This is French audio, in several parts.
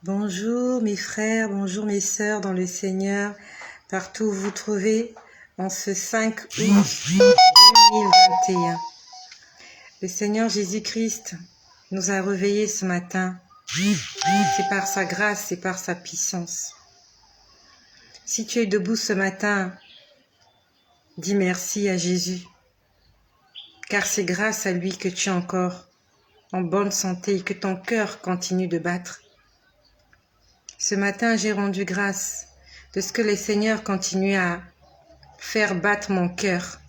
Bonjour mes frères, bonjour mes sœurs dans le Seigneur, partout où vous vous trouvez, en ce 5 août 2021. Le Seigneur Jésus-Christ nous a réveillés ce matin. C'est par sa grâce, c'est par sa puissance. Si tu es debout ce matin, dis merci à Jésus, car c'est grâce à lui que tu es encore en bonne santé et que ton cœur continue de battre. Ce matin, j'ai rendu grâce de ce que le Seigneur continue à faire battre mon cœur.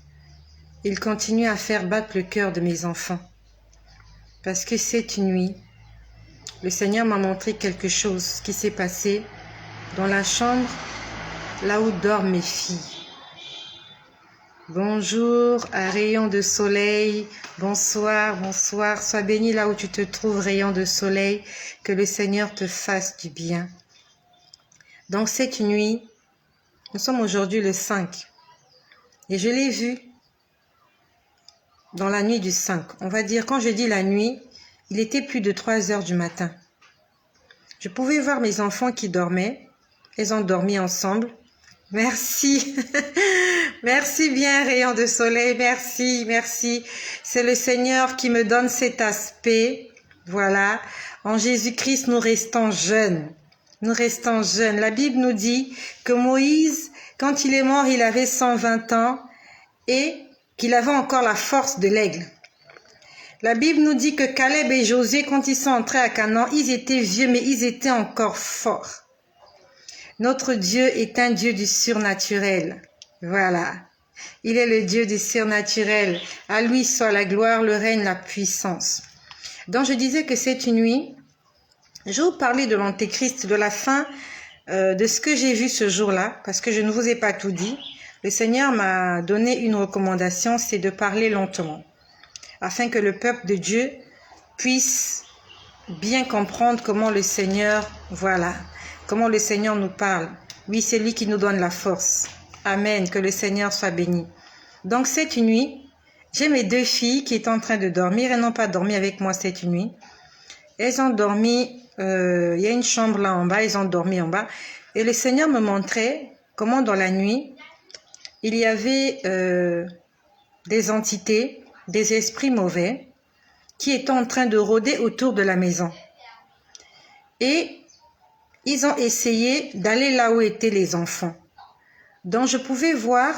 Il continue à faire battre le cœur de mes enfants. Parce que cette nuit, le Seigneur m'a montré quelque chose qui s'est passé dans la chambre là où dorment mes filles. Bonjour à rayon de soleil, bonsoir, bonsoir. Sois béni là où tu te trouves, rayon de soleil, que le Seigneur te fasse du bien. Donc cette nuit, nous sommes aujourd'hui le 5 et je l'ai vu dans la nuit du 5. On va dire, quand je dis la nuit, il était plus de 3 heures du matin. Je pouvais voir mes enfants qui dormaient, ils ont dormi ensemble. Merci, merci bien rayon de soleil, merci, merci. C'est le Seigneur qui me donne cet aspect, voilà. En Jésus-Christ, nous restons jeunes. Nous restons jeunes. La Bible nous dit que Moïse, quand il est mort, il avait 120 ans et qu'il avait encore la force de l'aigle. La Bible nous dit que Caleb et Josué, quand ils sont entrés à Canaan, ils étaient vieux, mais ils étaient encore forts. Notre Dieu est un Dieu du surnaturel. Voilà. Il est le Dieu du surnaturel. À lui soit la gloire, le règne, la puissance. Donc je disais que cette nuit, je vais vous parler de l'Antéchrist, de la fin, de ce que j'ai vu ce jour-là, parce que je ne vous ai pas tout dit. Le Seigneur m'a donné une recommandation, c'est de parler lentement, afin que le peuple de Dieu puisse bien comprendre comment le Seigneur, voilà, comment le Seigneur nous parle. Oui, c'est lui qui nous donne la force. Amen, que le Seigneur soit béni. Donc cette nuit, j'ai mes 2 filles qui étaient en train de dormir. Elles n'ont pas dormi avec moi cette nuit. Elles ont dormi, il y a une chambre là en bas, elles ont dormi en bas. Et le Seigneur me montrait comment dans la nuit, il y avait des entités, des esprits mauvais qui étaient en train de rôder autour de la maison. Et ils ont essayé d'aller là où étaient les enfants. Donc je pouvais voir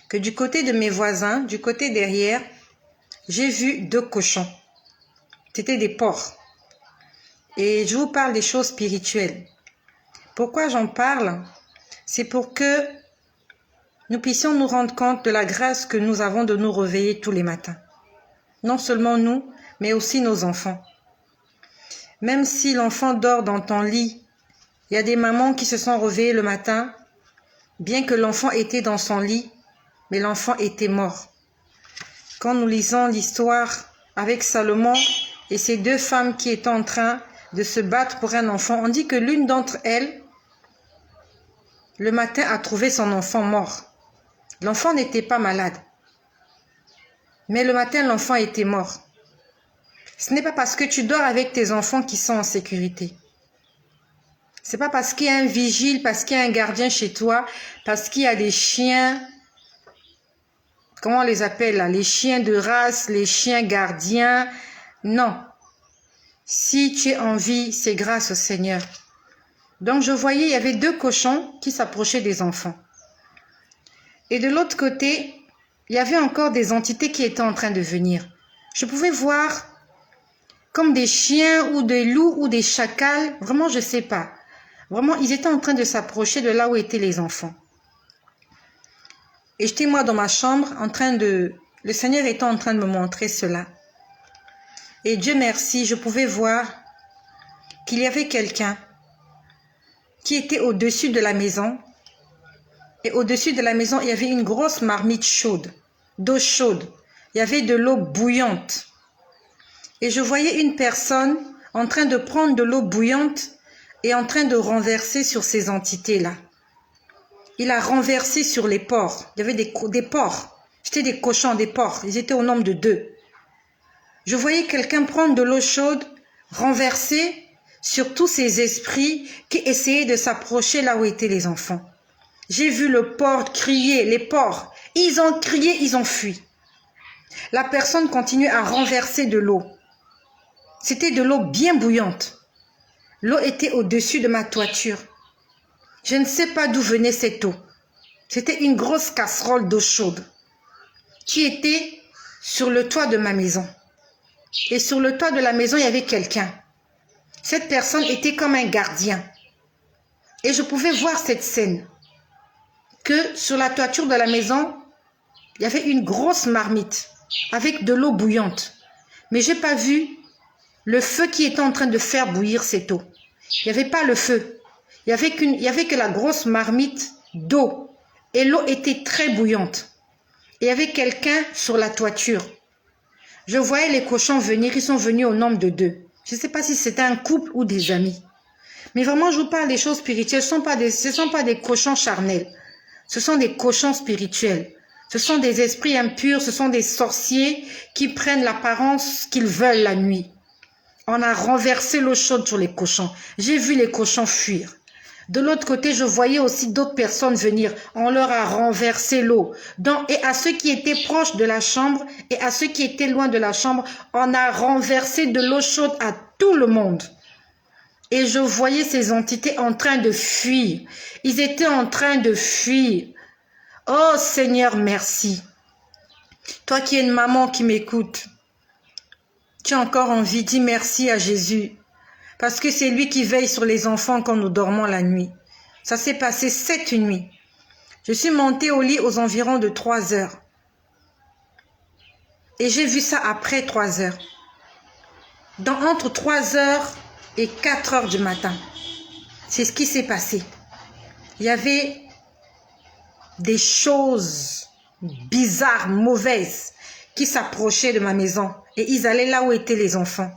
que du côté de mes voisins, du côté derrière, j'ai vu 2 cochons. C'était des porcs. Et je vous parle des choses spirituelles. Pourquoi j'en parle? C'est pour que nous puissions nous rendre compte de la grâce que nous avons de nous réveiller tous les matins. Non seulement nous, mais aussi nos enfants. Même si l'enfant dort dans ton lit, il y a des mamans qui se sont réveillées le matin, bien que l'enfant était dans son lit, mais l'enfant était mort. Quand nous lisons l'histoire avec Salomon et ces 2 femmes qui étaient en train de se battre pour un enfant, on dit que l'une d'entre elles, le matin, a trouvé son enfant mort. L'enfant n'était pas malade, mais le matin, l'enfant était mort. Ce n'est pas parce que tu dors avec tes enfants qu'ils sont en sécurité. Ce n'est pas parce qu'il y a un vigile, parce qu'il y a un gardien chez toi, parce qu'il y a des chiens, comment on les appelle là, les chiens de race, les chiens gardiens. Non. Si tu es en vie, c'est grâce au Seigneur. Donc je voyais, il y avait 2 cochons qui s'approchaient des enfants. Et de l'autre côté, il y avait encore des entités qui étaient en train de venir. Je pouvais voir comme des chiens ou des loups ou des chacals. Vraiment, je ne sais pas. Vraiment, ils étaient en train de s'approcher de là où étaient les enfants. Et j'étais moi dans ma chambre le Seigneur était en train de me montrer cela. Et Dieu merci, je pouvais voir qu'il y avait quelqu'un qui était au-dessus de la maison. Et au-dessus de la maison, il y avait une grosse marmite chaude, d'eau chaude. Il y avait de l'eau bouillante. Et je voyais une personne en train de prendre de l'eau bouillante et en train de renverser sur ces entités-là. Il a renversé sur les porcs. Il y avait des porcs. C'était des cochons, des porcs. Ils étaient au nombre de 2. Je voyais quelqu'un prendre de l'eau chaude, renverser sur tous ces esprits qui essayaient de s'approcher là où étaient les enfants. J'ai vu le porc crier, les porcs. Ils ont crié, ils ont fui. La personne continue à renverser de l'eau. C'était de l'eau bien bouillante. L'eau était au-dessus de ma toiture. Je ne sais pas d'où venait cette eau. C'était une grosse casserole d'eau chaude qui était sur le toit de ma maison. Et sur le toit de la maison, il y avait quelqu'un. Cette personne était comme un gardien. Et je pouvais voir cette scène. Que sur la toiture de la maison, il y avait une grosse marmite avec de l'eau bouillante. Mais je n'ai pas vu le feu qui était en train de faire bouillir cette eau. Il n'y avait pas le feu. Il y avait que la grosse marmite d'eau. Et l'eau était très bouillante. Et il y avait quelqu'un sur la toiture. Je voyais les cochons venir. Ils sont venus au nombre de 2. Je ne sais pas si c'était un couple ou des amis. Mais vraiment, je vous parle des choses spirituelles. Ce ne sont pas des cochons charnels. Ce sont des cochons spirituels. Ce sont des esprits impurs. Ce sont des sorciers qui prennent l'apparence qu'ils veulent la nuit. On a renversé l'eau chaude sur les cochons. J'ai vu les cochons fuir. De l'autre côté, je voyais aussi d'autres personnes venir. On leur a renversé l'eau. Et à ceux qui étaient proches de la chambre et à ceux qui étaient loin de la chambre, on a renversé de l'eau chaude à tout le monde. Et je voyais ces entités en train de fuir. Ils étaient en train de fuir. Oh Seigneur, merci. Toi qui es une maman qui m'écoute, tu as encore envie, dis merci à Jésus. Parce que c'est lui qui veille sur les enfants quand nous dormons la nuit. Ça s'est passé cette nuit. Je suis montée au lit aux environs de 3 heures. Et j'ai vu ça après 3 heures. Entre 3 heures et 4 heures du matin. C'est ce qui s'est passé. Il y avait des choses bizarres, mauvaises, qui s'approchaient de ma maison. Et ils allaient là où étaient les enfants.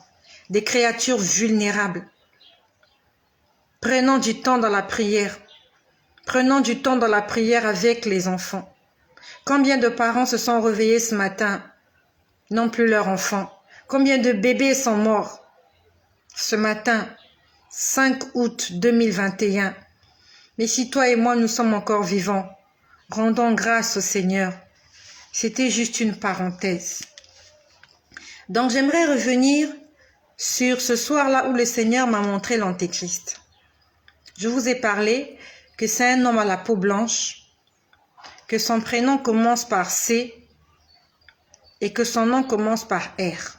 Des créatures vulnérables. Prenons du temps dans la prière. Prenons du temps dans la prière avec les enfants. Combien de parents se sont réveillés ce matin, n'ont plus leurs enfants? Combien de bébés sont morts ce matin, 5 août 2021? Mais si toi et moi nous sommes encore vivants, rendons grâce au Seigneur. C'était juste une parenthèse. Donc j'aimerais revenir sur ce soir-là où le Seigneur m'a montré l'Antéchrist. Je vous ai parlé que c'est un homme à la peau blanche, que son prénom commence par C et que son nom commence par R.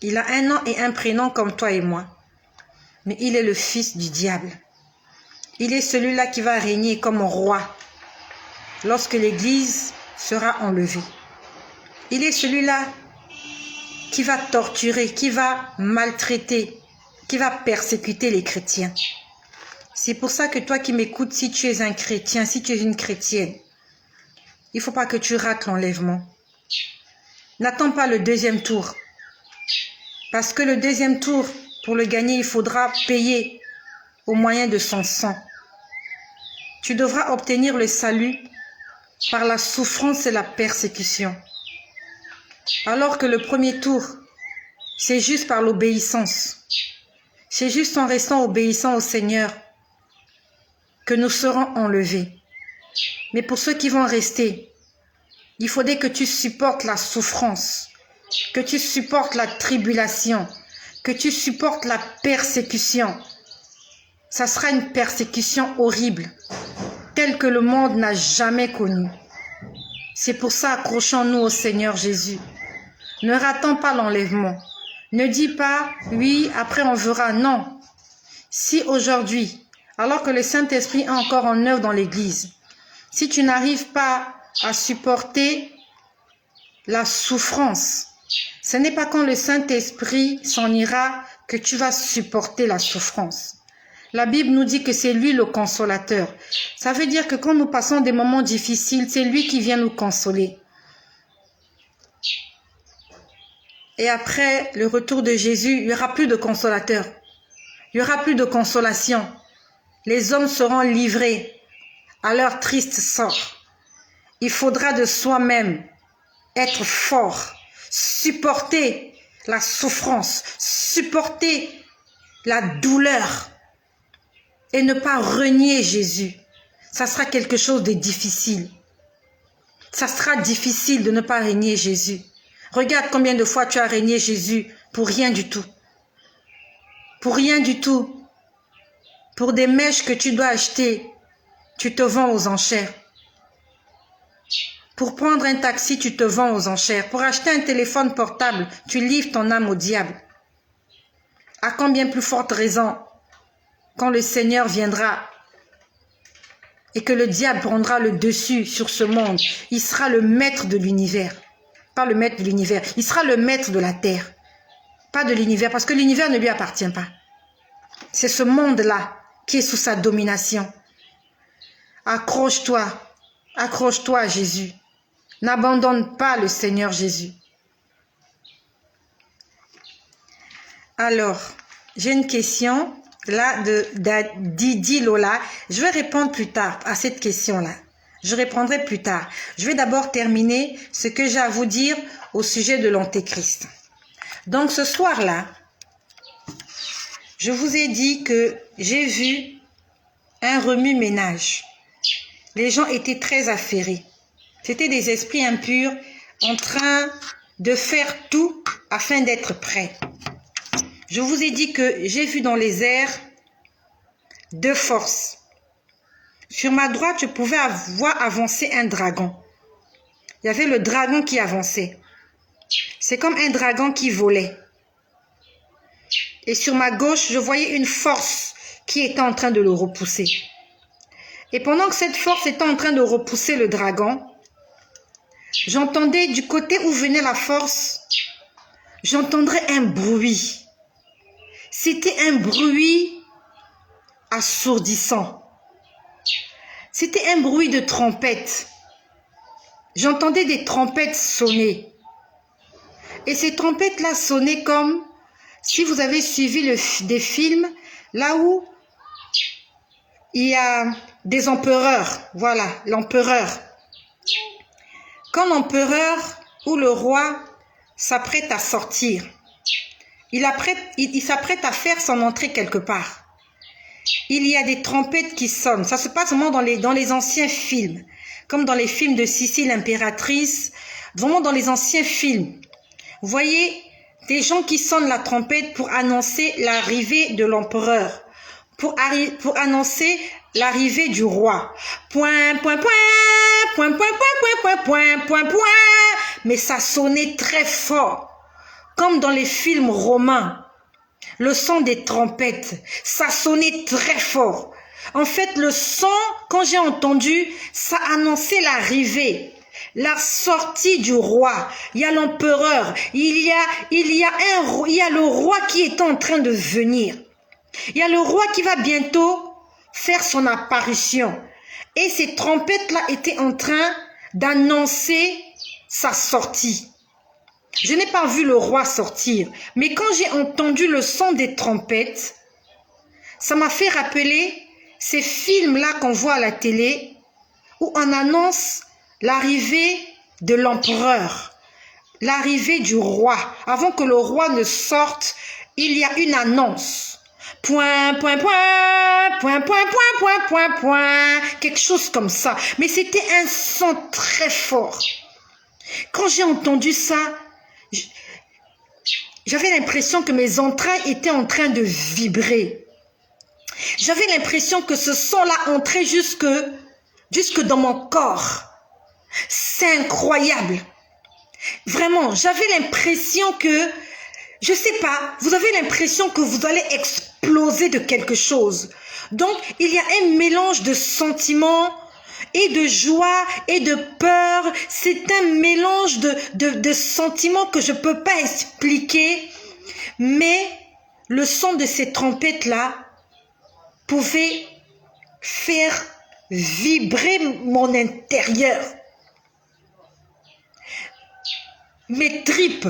Il a un nom et un prénom comme toi et moi, mais il est le fils du diable. Il est celui-là qui va régner comme roi lorsque l'Église sera enlevée. Il est celui-là qui va torturer, qui va maltraiter, qui va persécuter les chrétiens. C'est pour ça que toi qui m'écoutes, si tu es un chrétien, si tu es une chrétienne, il ne faut pas que tu rates l'enlèvement. N'attends pas le deuxième tour. Parce que le deuxième tour, pour le gagner, il faudra payer au moyen de son sang. Tu devras obtenir le salut par la souffrance et la persécution. Alors que le premier tour, c'est juste par l'obéissance. C'est juste en restant obéissant au Seigneur que nous serons enlevés. Mais pour ceux qui vont rester, il faudrait que tu supportes la souffrance, que tu supportes la tribulation, que tu supportes la persécution. Ça sera une persécution horrible, telle que le monde n'a jamais connue. C'est pour ça, accrochons-nous au Seigneur Jésus. Ne ratons pas l'enlèvement. Ne dis pas, oui, après on verra. Non. Si aujourd'hui, alors que le Saint-Esprit est encore en œuvre dans l'Église, si tu n'arrives pas à supporter la souffrance, ce n'est pas quand le Saint-Esprit s'en ira que tu vas supporter la souffrance. La Bible nous dit que c'est lui le consolateur. Ça veut dire que quand nous passons des moments difficiles, c'est lui qui vient nous consoler. Et après le retour de Jésus, il n'y aura plus de consolateur. Il n'y aura plus de consolation. Les hommes seront livrés à leur triste sort. Il faudra de soi-même être fort, supporter la souffrance, supporter la douleur et ne pas renier Jésus. Ça sera quelque chose de difficile. Ça sera difficile de ne pas renier Jésus. Regarde combien de fois tu as renié Jésus pour rien du tout. Pour rien du tout. Pour des mèches que tu dois acheter, tu te vends aux enchères. Pour prendre un taxi, tu te vends aux enchères. Pour acheter un téléphone portable, tu livres ton âme au diable. À combien plus forte raison, quand le Seigneur viendra et que le diable prendra le dessus sur ce monde, il sera le maître de l'univers. Pas le maître de l'univers, il sera le maître de la terre. Pas de l'univers, parce que l'univers ne lui appartient pas. C'est ce monde-là qui est sous sa domination. Accroche-toi, accroche-toi à Jésus. N'abandonne pas le Seigneur Jésus. Alors, j'ai une question là de Didi Lola. Je vais répondre plus tard à cette question-là. Je répondrai plus tard. Je vais d'abord terminer ce que j'ai à vous dire au sujet de l'Antéchrist. Donc ce soir-là, je vous ai dit que j'ai vu un remue-ménage. Les gens étaient très affairés. C'était des esprits impurs en train de faire tout afin d'être prêts. Je vous ai dit que j'ai vu dans les airs deux forces. Sur ma droite, je pouvais voir avancer un dragon. Il y avait le dragon qui avançait. C'est comme un dragon qui volait. Et sur ma gauche, je voyais une force qui était en train de le repousser. Et pendant que cette force était en train de repousser le dragon, j'entendais du côté où venait la force, j'entendrais un bruit. C'était un bruit assourdissant. C'était un bruit de trompette. J'entendais des trompettes sonner. Et ces trompettes-là sonnaient comme si vous avez suivi des films, là où il y a des empereurs. Voilà, l'empereur. Quand l'empereur ou le roi s'apprête à sortir, il s'apprête à faire son entrée quelque part. Il y a des trompettes qui sonnent. Ça se passe vraiment dans les anciens films, comme dans les films de Sissi l'impératrice, vraiment dans les anciens films. Vous voyez, des gens qui sonnent la trompette pour annoncer l'arrivée de l'empereur, pour annoncer l'arrivée du roi. Point, point, point, point, point, point, point, point, point, point. Mais ça sonnait très fort. Comme dans les films romains, le son des trompettes, ça sonnait très fort. En fait, le son, quand j'ai entendu, ça annonçait l'arrivée, la sortie du roi. Il y a l'empereur, il y a le roi qui est en train de venir. Il y a le roi qui va bientôt faire son apparition. Et ces trompettes-là étaient en train d'annoncer sa sortie. Je n'ai pas vu le roi sortir, mais quand j'ai entendu le son des trompettes, ça m'a fait rappeler ces films-là qu'on voit à la télé, où on annonce l'arrivée de l'empereur, l'arrivée du roi. Avant que le roi ne sorte, il y a une annonce. Point, point, point, point, point, point, point, point, point, quelque chose comme ça. Mais c'était un son très fort. Quand j'ai entendu ça, j'avais l'impression que mes entrailles étaient en train de vibrer. J'avais l'impression que ce son-là entrait jusque dans mon corps. C'est incroyable. Vraiment, j'avais l'impression que, je sais pas, vous avez l'impression que vous allez exploser de quelque chose. Donc, il y a un mélange de sentiments et de joie et de peur. C'est un mélange de sentiments que je ne peux pas expliquer. Mais le son de ces trompettes-là pouvait faire vibrer mon intérieur. Mes tripes.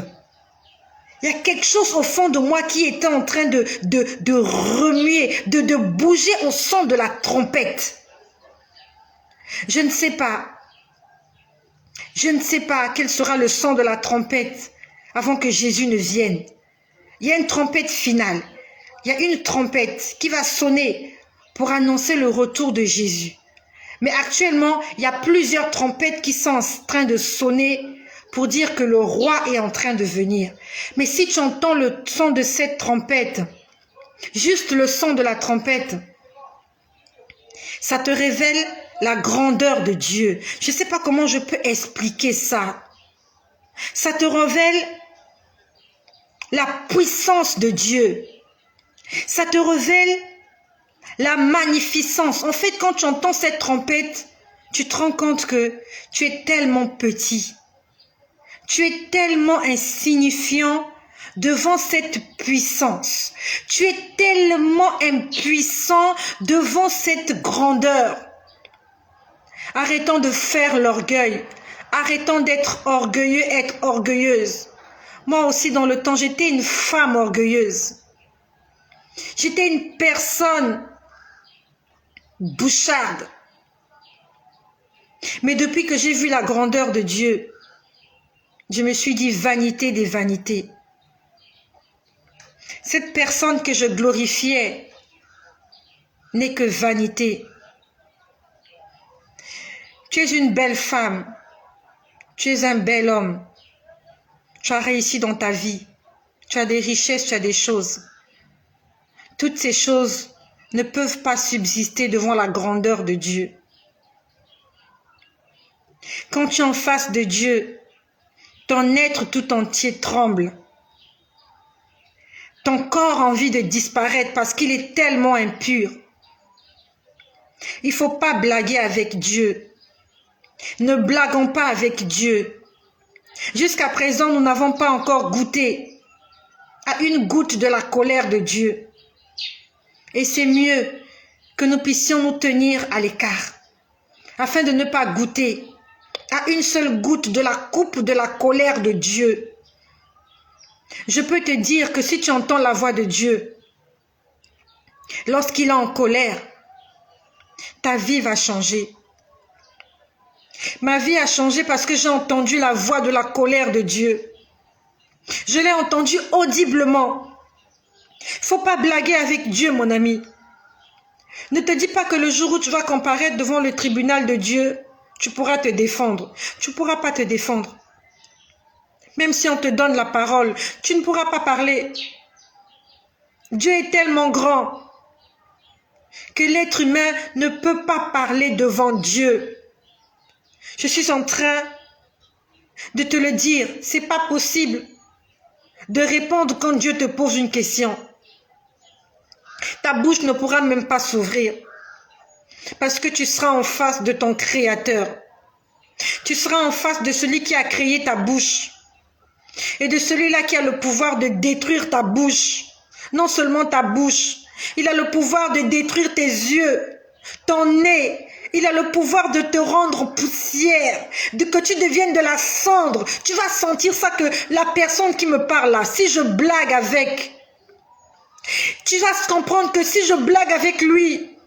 Il y a quelque chose au fond de moi qui était en train de remuer, de bouger au son de la trompette. Je ne sais pas. Je ne sais pas quel sera le son de la trompette avant que Jésus ne vienne. Il y a une trompette finale. il y a une trompette qui va sonner pour annoncer le retour de Jésus. Mais actuellement, il y a plusieurs trompettes qui sont en train de sonner pour dire que le roi est en train de venir. Mais si tu entends le son de cette trompette, juste le son de la trompette, ça te révèle la grandeur de Dieu. Je ne sais pas comment je peux expliquer ça. Ça te révèle la puissance de Dieu. Ça te révèle la magnificence. En fait, quand tu entends cette trompette, tu te rends compte que tu es tellement petit. Tu es tellement insignifiant devant cette puissance. Tu es tellement impuissant devant cette grandeur. Arrêtons de faire l'orgueil. Arrêtons d'être orgueilleux, être orgueilleuse. Moi aussi, dans le temps, j'étais une femme orgueilleuse. J'étais une personne boucharde. Mais depuis que j'ai vu la grandeur de Dieu, je me suis dit vanité des vanités. Cette personne que je glorifiais n'est que vanité. Tu es une belle femme. Tu es un bel homme. Tu as réussi dans ta vie. Tu as des richesses, tu as des choses. Toutes ces choses ne peuvent pas subsister devant la grandeur de Dieu. Quand tu es en face de Dieu, ton être tout entier tremble. Ton corps a envie de disparaître parce qu'il est tellement impur. Il ne faut pas blaguer avec Dieu. Ne blaguons pas avec Dieu. Jusqu'à présent, nous n'avons pas encore goûté à une goutte de la colère de Dieu. Et c'est mieux que nous puissions nous tenir à l'écart, afin de ne pas goûter à une seule goutte de la coupe de la colère de Dieu. Je peux te dire que si tu entends la voix de Dieu, lorsqu'il est en colère, ta vie va changer. Ma vie a changé parce que j'ai entendu la voix de la colère de Dieu. Je l'ai entendu audiblement. Il ne faut pas blaguer avec Dieu, mon ami. Ne te dis pas que le jour où tu vas comparaître devant le tribunal de Dieu, tu pourras te défendre. Tu ne pourras pas te défendre. Même si on te donne la parole, tu ne pourras pas parler. Dieu est tellement grand que l'être humain ne peut pas parler devant Dieu. Je suis en train de te le dire. Ce n'est pas possible de répondre quand Dieu te pose une question. Ta bouche ne pourra même pas s'ouvrir parce que tu seras en face de ton Créateur. Tu seras en face de celui qui a créé ta bouche et de celui-là qui a le pouvoir de détruire ta bouche. Non seulement ta bouche, il a le pouvoir de détruire tes yeux, ton nez. Il a le pouvoir de te rendre poussière, de que tu deviennes de la cendre. Tu vas sentir ça que la personne qui me parle là, si je blague avec, tu vas comprendre que si je blague avec lui,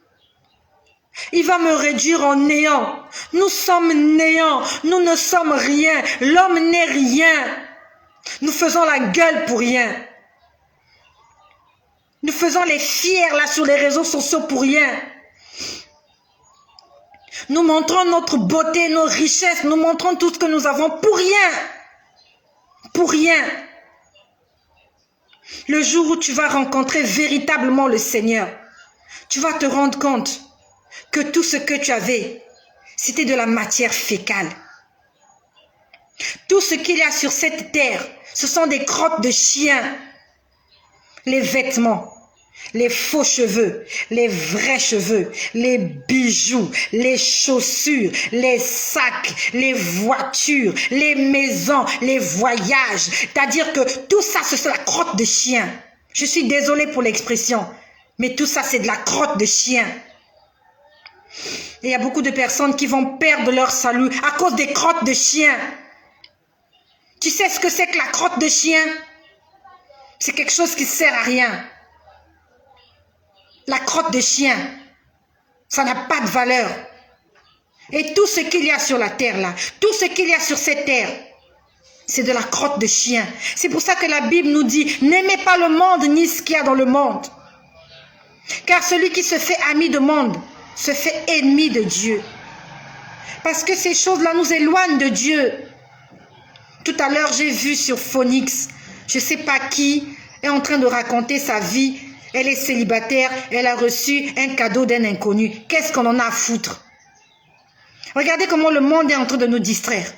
il va me réduire en néant. Nous sommes néants, nous ne sommes rien. L'homme n'est rien. Nous faisons la gueule pour rien. Nous faisons les fiers là sur les réseaux sociaux pour rien. Nous montrons notre beauté, nos richesses, nous montrons tout ce que nous avons pour rien. Pour rien. Le jour où tu vas rencontrer véritablement le Seigneur, tu vas te rendre compte que tout ce que tu avais, c'était de la matière fécale. Tout ce qu'il y a sur cette terre, ce sont des crottes de chiens. Les vêtements, les faux cheveux, les vrais cheveux, les bijoux, les chaussures, les sacs, les voitures, les maisons, les voyages. C'est-à-dire que tout ça, c'est la crotte de chien. Je suis désolée pour l'expression, mais tout ça, c'est de la crotte de chien. Et il y a beaucoup de personnes qui vont perdre leur salut à cause des crottes de chien. Tu sais ce que c'est que la crotte de chien? C'est quelque chose qui ne sert à rien. La crotte de chien, ça n'a pas de valeur. Et tout ce qu'il y a sur la terre là, tout ce qu'il y a sur cette terre, c'est de la crotte de chien. C'est pour ça que la Bible nous dit, n'aimez pas le monde ni ce qu'il y a dans le monde. car celui qui se fait ami du monde se fait ennemi de Dieu. Parce que ces choses-là nous éloignent de Dieu. Tout à l'heure, j'ai vu sur Phonix, je ne sais pas qui, est en train de raconter sa vie. Elle est célibataire, elle a reçu un cadeau d'un inconnu. Qu'est-ce qu'on en a à foutre? Regardez comment le monde est en train de nous distraire.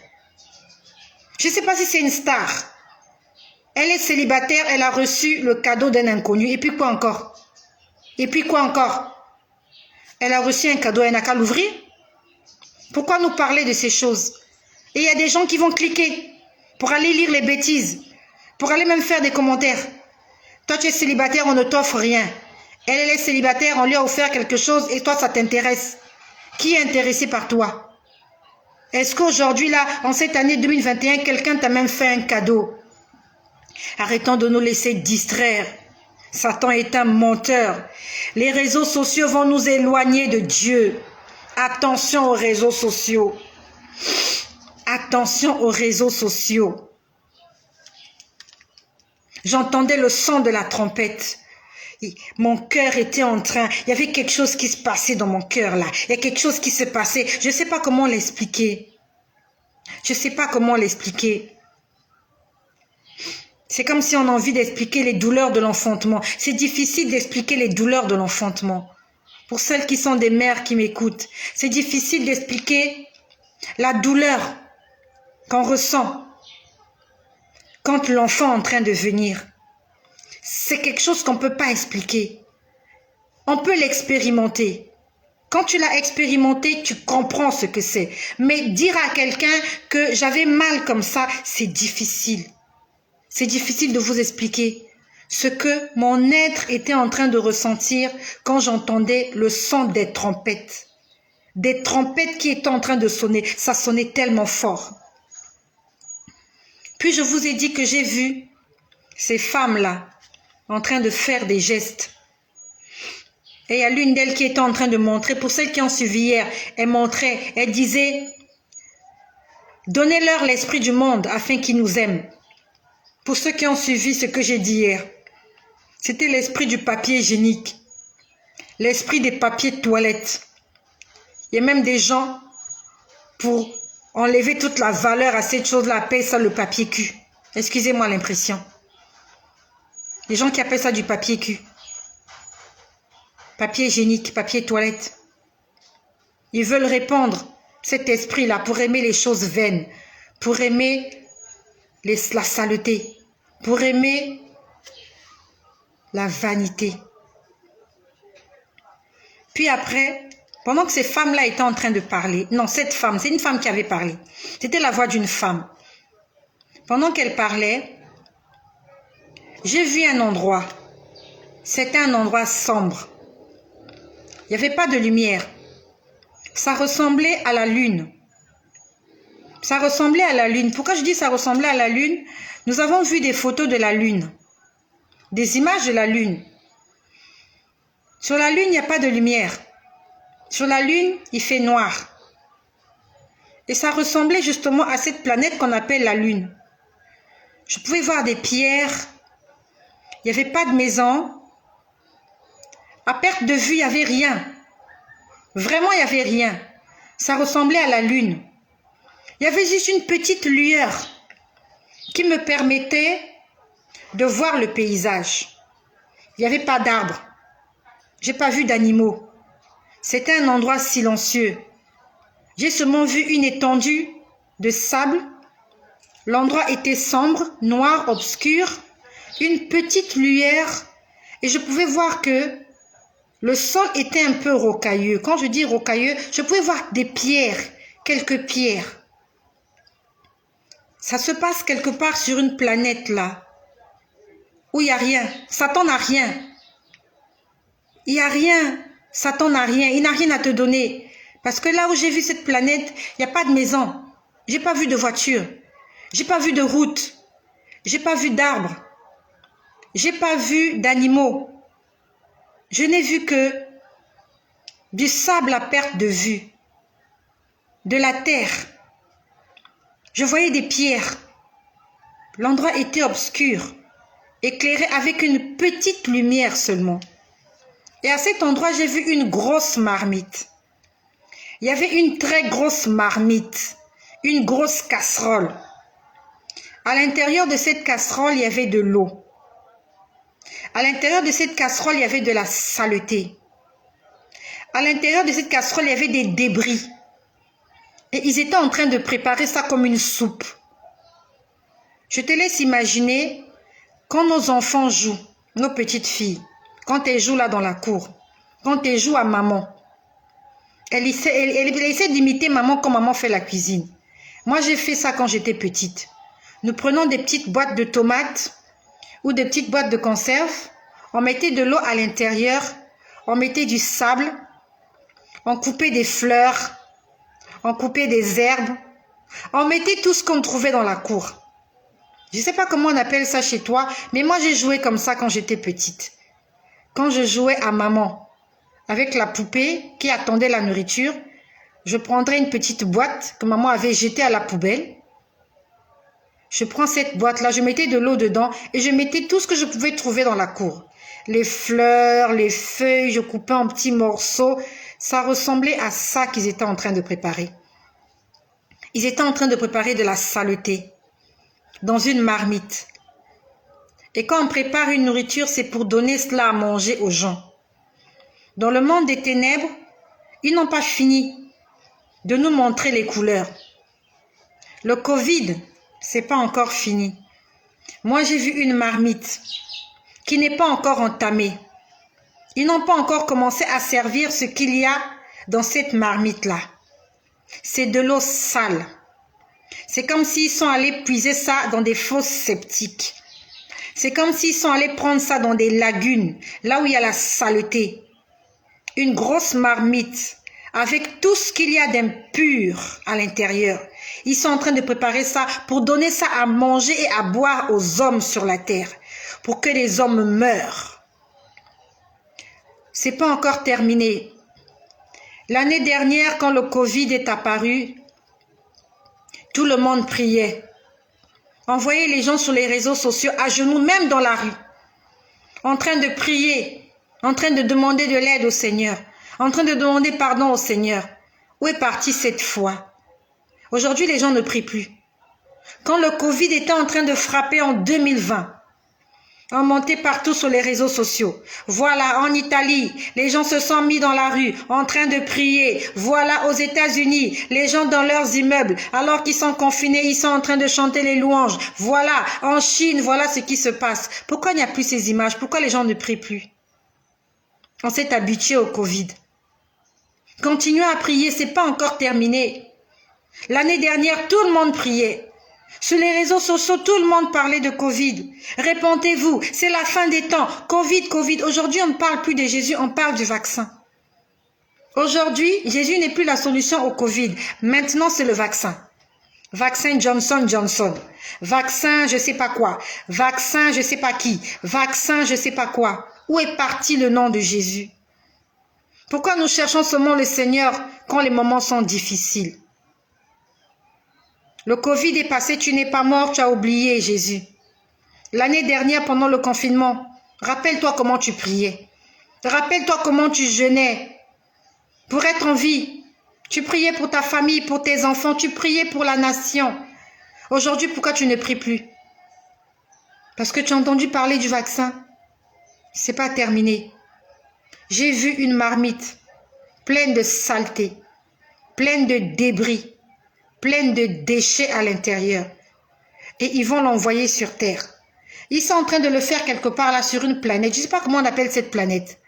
Je ne sais pas si c'est une star. Elle est célibataire, elle a reçu le cadeau d'un inconnu. Et puis quoi encore? Et puis quoi encore? Elle a reçu un cadeau, elle n'a qu'à l'ouvrir. Pourquoi nous parler de ces choses? Et il y a des gens qui vont cliquer pour aller lire les bêtises, pour aller même faire des commentaires. Toi, tu es célibataire, on ne t'offre rien. Elle est célibataire, on lui a offert quelque chose et toi, ça t'intéresse. Qui est intéressé par toi? Est-ce qu'aujourd'hui, là, en cette année 2021, quelqu'un t'a même fait un cadeau? Arrêtons de nous laisser distraire. Satan est un menteur. Les réseaux sociaux vont nous éloigner de Dieu. Attention aux réseaux sociaux. Attention aux réseaux sociaux. J'entendais le son de la trompette. Mon cœur était en train, il y avait quelque chose qui se passait dans mon cœur là. Il y a quelque chose qui se passait. Je ne sais pas comment l'expliquer. Je ne sais pas comment l'expliquer. C'est comme si on a envie d'expliquer les douleurs de l'enfantement. C'est difficile d'expliquer les douleurs de l'enfantement. Pour celles qui sont des mères qui m'écoutent, c'est difficile d'expliquer la douleur qu'on ressent quand l'enfant est en train de venir. C'est quelque chose qu'on ne peut pas expliquer. On peut l'expérimenter. Quand tu l'as expérimenté, tu comprends ce que c'est. Mais dire à quelqu'un que j'avais mal comme ça, c'est difficile. C'est difficile de vous expliquer ce que mon être était en train de ressentir quand j'entendais le son des trompettes. Des trompettes qui étaient en train de sonner. Ça sonnait tellement fort. Puis je vous ai dit que j'ai vu ces femmes-là en train de faire des gestes. Et il y a l'une d'elles qui était en train de montrer, pour celles qui ont suivi hier, elle montrait, elle disait, donnez-leur l'esprit du monde afin qu'ils nous aiment. Pour ceux qui ont suivi ce que j'ai dit hier, c'était l'esprit du papier hygiénique, l'esprit des papiers de toilette. Il y a même des gens, pour enlever toute la valeur à cette chose-là, appellent ça le papier cul. Excusez-moi l'impression. Les gens qui appellent ça du papier cul. Papier hygiénique, papier toilette. Ils veulent répandre cet esprit-là pour aimer les choses vaines, pour aimer la saleté, pour aimer la vanité. Puis après, pendant que ces femmes-là étaient en train de parler, non, cette femme, c'est une femme qui avait parlé. C'était la voix d'une femme. Pendant qu'elle parlait, j'ai vu un endroit. C'était un endroit sombre. Il n'y avait pas de lumière. Ça ressemblait à la lune. Ça ressemblait à la lune. Pourquoi je dis ça ressemblait à la lune? Nous avons vu des photos de la lune. Des images de la lune. Sur la lune, il n'y a pas de lumière. Sur la lune, il fait noir. Et ça ressemblait justement à cette planète qu'on appelle la lune. Je pouvais voir des pierres. Il n'y avait pas de maison. À perte de vue, il n'y avait rien. Vraiment, il n'y avait rien. Ça ressemblait à la lune. Il y avait juste une petite lueur qui me permettait de voir le paysage. Il n'y avait pas d'arbres. Je n'ai pas vu d'animaux. C'était un endroit silencieux. J'ai seulement vu une étendue de sable. L'endroit était sombre, noir, obscur. Une petite lueur. Et je pouvais voir que le sol était un peu rocailleux. Quand je dis rocailleux, je pouvais voir des pierres, quelques pierres. Ça se passe quelque part sur une planète là, où il n'y a rien. Satan n'a rien. Il n'y a rien. Satan n'a rien. Il n'a rien à te donner. Parce que là où j'ai vu cette planète, il n'y a pas de maison. J'ai pas vu de voiture. J'ai pas vu de route. J'ai pas vu d'arbres. J'ai pas vu d'animaux. Je n'ai vu que du sable à perte de vue, de la terre. Je voyais des pierres. L'endroit était obscur, éclairé avec une petite lumière seulement. Et à cet endroit, j'ai vu une grosse marmite. Il y avait une très grosse marmite, une grosse casserole. À l'intérieur de cette casserole, il y avait de l'eau. À l'intérieur de cette casserole, il y avait de la saleté. À l'intérieur de cette casserole, il y avait des débris. Et ils étaient en train de préparer ça comme une soupe. Je te laisse imaginer quand nos enfants jouent, nos petites filles, quand elles jouent là dans la cour, quand elles jouent à maman. Elle essaie d'imiter maman quand maman fait la cuisine. Moi, j'ai fait ça quand j'étais petite. Nous prenons des petites boîtes de tomates ou des petites boîtes de conserve. On mettait de l'eau à l'intérieur. On mettait du sable. On coupait des fleurs. On coupait des herbes. On mettait tout ce qu'on trouvait dans la cour. Je ne sais pas comment on appelle ça chez toi, mais moi, j'ai joué comme ça quand j'étais petite. Quand je jouais à maman, avec la poupée qui attendait la nourriture, je prendrais une petite boîte que maman avait jetée à la poubelle. Je prends cette boîte-là, je mettais de l'eau dedans et je mettais tout ce que je pouvais trouver dans la cour. Les fleurs, les feuilles, je coupais en petits morceaux. Ça ressemblait à ça qu'ils étaient en train de préparer. Ils étaient en train de préparer de la saleté dans une marmite. Et quand on prépare une nourriture, c'est pour donner cela à manger aux gens. Dans le monde des ténèbres, ils n'ont pas fini de nous montrer les couleurs. Le Covid, c'est pas encore fini. Moi, j'ai vu une marmite qui n'est pas encore entamée. Ils n'ont pas encore commencé à servir ce qu'il y a dans cette marmite-là. C'est de l'eau sale. C'est comme s'ils sont allés puiser ça dans des fosses septiques. C'est comme s'ils sont allés prendre ça dans des lagunes, là où il y a la saleté. Une grosse marmite avec tout ce qu'il y a d'impur à l'intérieur. Ils sont en train de préparer ça pour donner ça à manger et à boire aux hommes sur la terre, pour que les hommes meurent. C'est pas encore terminé. L'année dernière, quand le Covid est apparu, tout le monde priait. On voyait les gens sur les réseaux sociaux à genoux, même dans la rue, en train de prier, en train de demander de l'aide au Seigneur, en train de demander pardon au Seigneur. Où est partie cette foi? Aujourd'hui, les gens ne prient plus. Quand le Covid était en train de frapper en 2020, on montait partout sur les réseaux sociaux. Voilà, en Italie, les gens se sont mis dans la rue, en train de prier. Voilà, aux États-Unis, les gens dans leurs immeubles, alors qu'ils sont confinés, ils sont en train de chanter les louanges. Voilà, en Chine, voilà ce qui se passe. Pourquoi il n'y a plus ces images? Pourquoi les gens ne prient plus? On s'est habitué au Covid. Continuons à prier, c'est pas encore terminé. L'année dernière, tout le monde priait. Sur les réseaux sociaux, tout le monde parlait de Covid. Répondez-vous, c'est la fin des temps. Covid, Covid. Aujourd'hui, on ne parle plus de Jésus, on parle du vaccin. Aujourd'hui, Jésus n'est plus la solution au Covid. Maintenant, c'est le vaccin. Vaccin Johnson Johnson. Vaccin je sais pas quoi. Vaccin je sais pas qui. Vaccin je sais pas quoi. Où est parti le nom de Jésus? Pourquoi nous cherchons seulement le Seigneur quand les moments sont difficiles? Le Covid est passé, tu n'es pas mort, tu as oublié Jésus. L'année dernière, pendant le confinement, rappelle-toi comment tu priais. Rappelle-toi comment tu jeûnais pour être en vie. Tu priais pour ta famille, pour tes enfants, tu priais pour la nation. Aujourd'hui, pourquoi tu ne pries plus? Parce que tu as entendu parler du vaccin. C'est pas terminé. J'ai vu une marmite pleine de saleté, pleine de débris, pleine de déchets à l'intérieur. Et ils vont l'envoyer sur Terre. Ils sont en train de le faire quelque part là sur une planète. Je ne sais pas comment on appelle cette planète.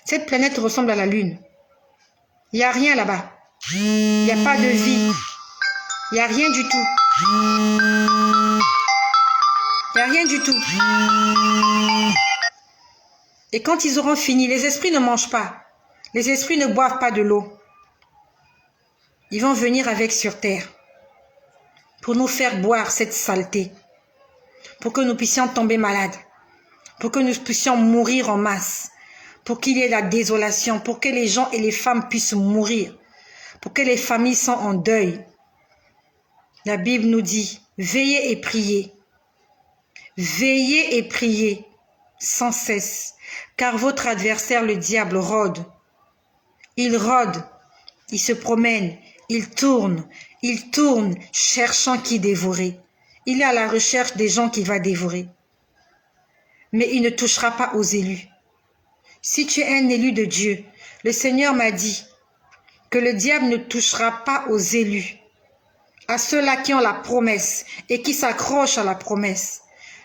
Cette planète ressemble à la Lune. Il n'y a rien là-bas. Il n'y a pas de vie. Il n'y a rien du tout. Il n'y a rien du tout. Et quand ils auront fini, les esprits ne mangent pas. Les esprits ne boivent pas de l'eau. Ils vont venir avec sur Terre pour nous faire boire cette saleté, pour que nous puissions tomber malades, pour que nous puissions mourir en masse, pour qu'il y ait la désolation, pour que les gens et les femmes puissent mourir, pour que les familles soient en deuil. La Bible nous dit, veillez et priez. Veillez et priez. sans cesse, car votre adversaire, le diable, rôde. Il rôde, il se promène, il tourne, cherchant qui dévorer. Il est à la recherche des gens qu'il va dévorer. Mais il ne touchera pas aux élus. Si tu es un élu de Dieu, le Seigneur m'a dit que le diable ne touchera pas aux élus, à ceux-là qui ont la promesse et qui s'accrochent à la promesse.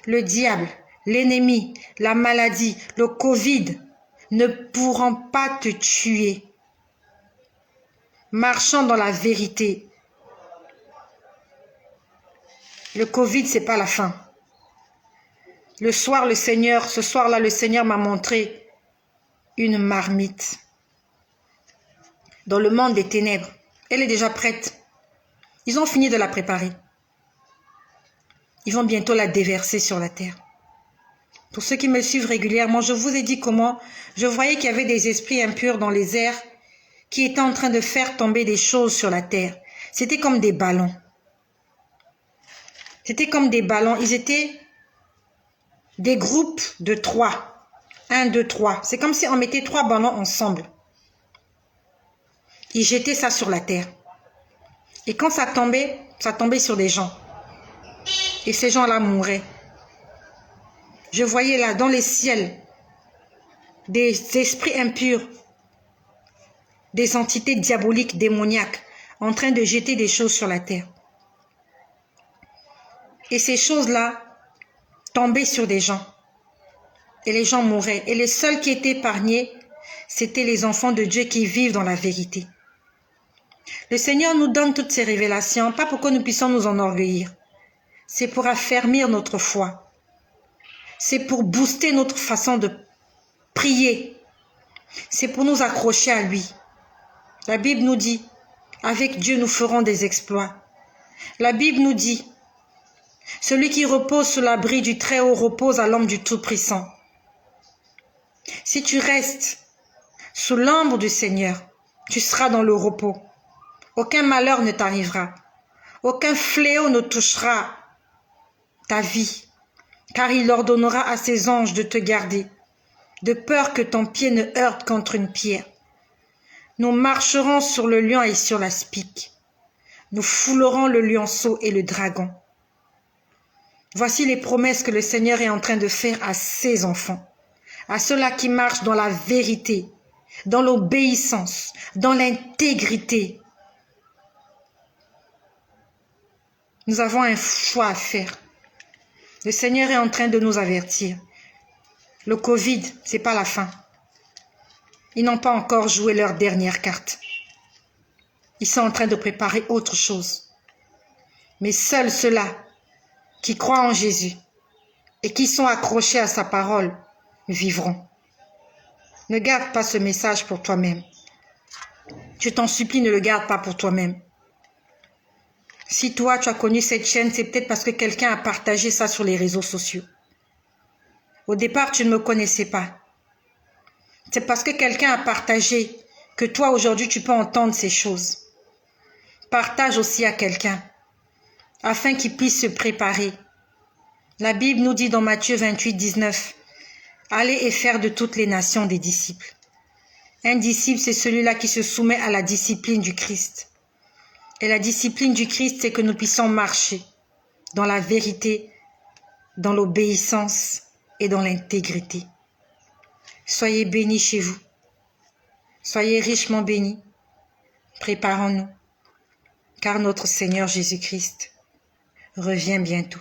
Le diable, l'ennemi, la maladie, le Covid ne pourront pas te tuer. Marchons dans la vérité. Le Covid, c'est pas la fin. Ce soir-là, le Seigneur m'a montré une marmite dans le monde des ténèbres. Elle est déjà prête. Ils ont fini de la préparer. Ils vont bientôt la déverser sur la terre. Pour ceux qui me suivent régulièrement, je vous ai dit comment je voyais qu'il y avait des esprits impurs dans les airs qui étaient en train de faire tomber des choses sur la terre. C'était comme des ballons. C'était comme des ballons. Ils étaient des groupes de 3. 1, 2, 3. C'est comme si on mettait 3 ballons ensemble. Ils jetaient ça sur la terre. Et quand ça tombait sur des gens. Et ces gens-là mouraient. Je voyais là, dans les ciels, des esprits impurs, des entités diaboliques, démoniaques, en train de jeter des choses sur la terre. Et ces choses-là tombaient sur des gens. Et les gens mouraient. Et les seuls qui étaient épargnés, c'étaient les enfants de Dieu qui vivent dans la vérité. Le Seigneur nous donne toutes ces révélations, pas pour que nous puissions nous enorgueillir. C'est pour affermir notre foi. C'est pour booster notre façon de prier. C'est pour nous accrocher à lui. La Bible nous dit, avec Dieu nous ferons des exploits. La Bible nous dit, celui qui repose sous l'abri du Très-Haut repose à l'ombre du Tout-Puissant. Si tu restes sous l'ombre du Seigneur, tu seras dans le repos. Aucun malheur ne t'arrivera. Aucun fléau ne touchera ta vie, car il ordonnera à ses anges de te garder, de peur que ton pied ne heurte contre une pierre. Nous marcherons sur le lion et sur la spique. Nous foulerons le lionceau et le dragon. Voici les promesses que le Seigneur est en train de faire à ses enfants, à ceux-là qui marchent dans la vérité, dans l'obéissance, dans l'intégrité. Nous avons un choix à faire. Le Seigneur est en train de nous avertir. Le Covid, c'est pas la fin. Ils n'ont pas encore joué leur dernière carte. Ils sont en train de préparer autre chose. Mais seuls ceux-là qui croient en Jésus et qui sont accrochés à sa parole vivront. Ne garde pas ce message pour toi-même. Je t'en supplie, ne le garde pas pour toi-même. Si toi, tu as connu cette chaîne, c'est peut-être parce que quelqu'un a partagé ça sur les réseaux sociaux. Au départ, tu ne me connaissais pas. C'est parce que quelqu'un a partagé que toi, aujourd'hui, tu peux entendre ces choses. Partage aussi à quelqu'un, afin qu'il puisse se préparer. La Bible nous dit dans Matthieu 28, 19, « Allez et faire de toutes les nations des disciples. » Un disciple, c'est celui-là qui se soumet à la discipline du Christ. Et la discipline du Christ, c'est que nous puissions marcher dans la vérité, dans l'obéissance et dans l'intégrité. Soyez bénis chez vous. Soyez richement bénis. Préparons-nous, car notre Seigneur Jésus-Christ revient bientôt.